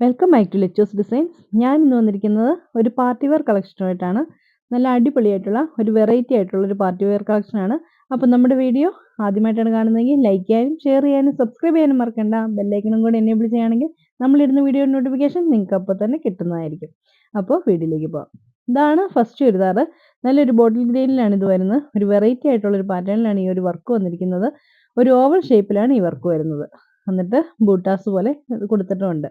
Welcome back to Lechu's designs. ഞാൻ ഇന്ന് വന്നിരിക്കുന്നത് ഒരു പാർട്ടി വെയർ കളക്ഷനുമായിട്ടാണ്. നല്ല അടിപൊളിയായിട്ടുള്ള ഒരു വെറൈറ്റി ആയിട്ടുള്ള ഒരു പാർട്ടി വെയർ കളക്ഷനാണ്. അപ്പോൾ നമ്മുടെ വീഡിയോ ആദ്യമായിട്ടാണ് കാണുന്നതെങ്കിൽ ലൈക്ക് ചെയ്യാനും ഷെയർ ചെയ്യാനും സബ്സ്ക്രൈബ് ചെയ്യാനും മറക്കണ്ട. ബെല്ലൈക്കണും കൂടി എനേബിൾ ചെയ്യുകയാണെങ്കിൽ നമ്മളിടുന്ന വീഡിയോ നോട്ടിഫിക്കേഷൻ നിങ്ങൾക്ക് അപ്പോൾ തന്നെ കിട്ടുന്നതായിരിക്കും. അപ്പോൾ വീഡിയോയിലേക്ക് പോകാം. ഇതാണ് ഫസ്റ്റ് ചുരിദാർ. നല്ലൊരു ബോട്ടിൽ ഗ്രീനിലാണ് ഇത് വരുന്നത്. ഒരു വെറൈറ്റി ആയിട്ടുള്ള ഒരു പാറ്റേണിലാണ് ഈ ഒരു വർക്ക് വന്നിരിക്കുന്നത്. ഒരു ഓവൽ ഷേപ്പിലാണ് ഈ വർക്ക് വരുന്നത്. എന്നിട്ട് ബൂട്ടാസ് പോലെ കൊടുത്തിട്ടുമുണ്ട്.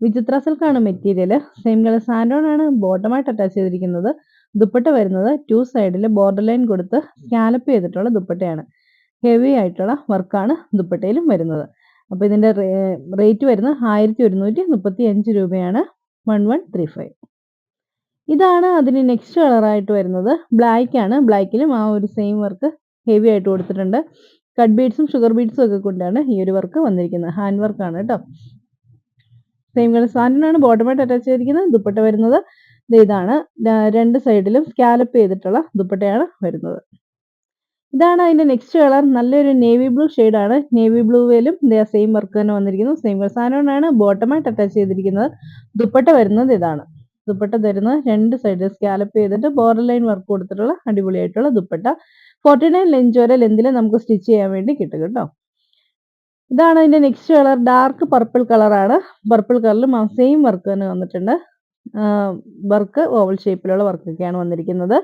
വിചിത്ര സിൽക്കാണ് മെറ്റീരിയൽ. സെയിം കളർ സാൻഡോൺ ആണ് ബോട്ടമായിട്ട് അറ്റാച്ച് ചെയ്തിരിക്കുന്നത്. ദുപ്പട്ട വരുന്നത് 2 സൈഡിൽ ബോർഡർ ലൈൻ കൊടുത്ത് സ്കാലപ്പ് ചെയ്തിട്ടുള്ള ദുപ്പട്ടയാണ്. ഹെവി ആയിട്ടുള്ള വർക്കാണ് ദുപ്പട്ടയിലും വരുന്നത്. അപ്പോൾ ഇതിന്റെ റേറ്റ് വരുന്നത് 1135 രൂപയാണ്. 1135. ഇതാണ് അതിന് നെക്സ്റ്റ് കളറായിട്ട് വരുന്നത്. ബ്ലാക്ക് ആണ്. ബ്ലാക്കിലും ആ ഒരു സെയിം വർക്ക് ഹെവി ആയിട്ട് കൊടുത്തിട്ടുണ്ട്. കട്ട് ബീഡ്സും ഷുഗർ ബീഡ്സും ഒക്കെ കൊണ്ടാണ് ഈ ഒരു വർക്ക് വന്നിരിക്കുന്നത്. ഹാൻഡ് വർക്കാണ് കേട്ടോ. സെയിം കളർ സാൻഡനാണ് ബോട്ടമായിട്ട് അറ്റാച്ച് ചെയ്തിരിക്കുന്നത്. ദുപ്പട്ട വരുന്നത് ഇതാണ്. രണ്ട് സൈഡിലും സ്കാലപ്പ് ചെയ്തിട്ടുള്ള ദുപ്പട്ടയാണ് വരുന്നത്. ഇതാണ് അതിന്റെ നെക്സ്റ്റ് കളർ. നല്ലൊരു നേവി ബ്ലൂ ഷെയ്ഡാണ്. നേവി ബ്ലൂവിലും സെയിം വർക്ക് തന്നെ വന്നിരിക്കുന്നു. സെയിം കളർ സാൻഡനാണ് ബോട്ടമായിട്ട് അറ്റാച്ച് ചെയ്തിരിക്കുന്നത്. ദുപ്പട്ട വരുന്നത് ഇതാണ്. ദുപ്പട്ട തരുന്നത് രണ്ട് സൈഡിൽ സ്കാലപ്പ് ചെയ്തിട്ട് ബോർഡർ ലൈൻ വർക്ക് കൊടുത്തിട്ടുള്ള അടിപൊളിയായിട്ടുള്ള ദുപ്പട്ട. 49 ലെഞ്ച് വരെ ലെന്തിൽ നമുക്ക് സ്റ്റിച്ച് ചെയ്യാൻ വേണ്ടി കിട്ടും കേട്ടോ. ഇതാണ് അതിന്റെ നെക്സ്റ്റ് കളർ. ഡാർക്ക് പർപ്പിൾ കളറാണ്. പർപ്പിൾ കളറിലും ആ സെയിം വർക്ക് തന്നെ വന്നിട്ടുണ്ട്. വർക്ക് ഓവൽ ഷേപ്പിലുള്ള വർക്കൊക്കെയാണ് വന്നിരിക്കുന്നത്.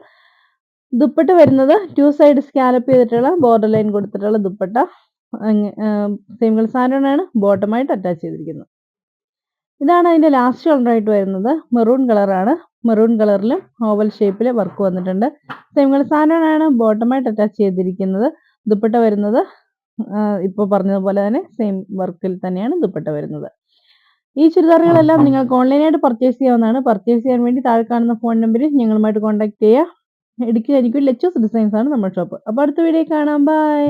ദുപ്പട്ട വരുന്നത് 2 സൈഡ് സ്കാലപ്പ് ചെയ്തിട്ടുള്ള ബോർഡർ ലൈൻ കൊടുത്തിട്ടുള്ള ദുപ്പട്ട. സെയിം കളർ സാൻഡനാണ് ബോട്ടമായിട്ട് അറ്റാച്ച് ചെയ്തിരിക്കുന്നത്. ഇതാണ് അതിന്റെ ലാസ്റ്റ് കളറായിട്ട് വരുന്നത്. മെറൂൺ കളറാണ്. മെറൂൺ കളറിലും ഓവൽ ഷേപ്പിൽ വർക്ക് വന്നിട്ടുണ്ട്. സെയിം കളർ സാൻഡനാണ് ബോട്ടമായിട്ട് അറ്റാച്ച് ചെയ്തിരിക്കുന്നത്. ദുപ്പട്ട വരുന്നത് ഇപ്പോൾ പറഞ്ഞതുപോലെ തന്നെ സെയിം വർക്കിൽ തന്നെയാണ് ദുപ്പട്ട വരുന്നത്. ഈ ചുരിദാറുകളെല്ലാം നിങ്ങൾക്ക് ഓൺലൈനായിട്ട് പർച്ചേസ് ചെയ്യാവുന്നതാണ്. പർച്ചേസ് ചെയ്യാൻ വേണ്ടി താഴെ കാണുന്ന ഫോൺ നമ്പറിൽ ഞങ്ങളുമായിട്ട് കോൺടാക്ട് ചെയ്യുക. ഇടുക്കി ലെച്ചൂസ് ഡിസൈൻസ് ആണ് നമ്മുടെ ഷോപ്പ്. അപ്പോൾ അടുത്ത വീഡിയോ കാണാം. ബൈ.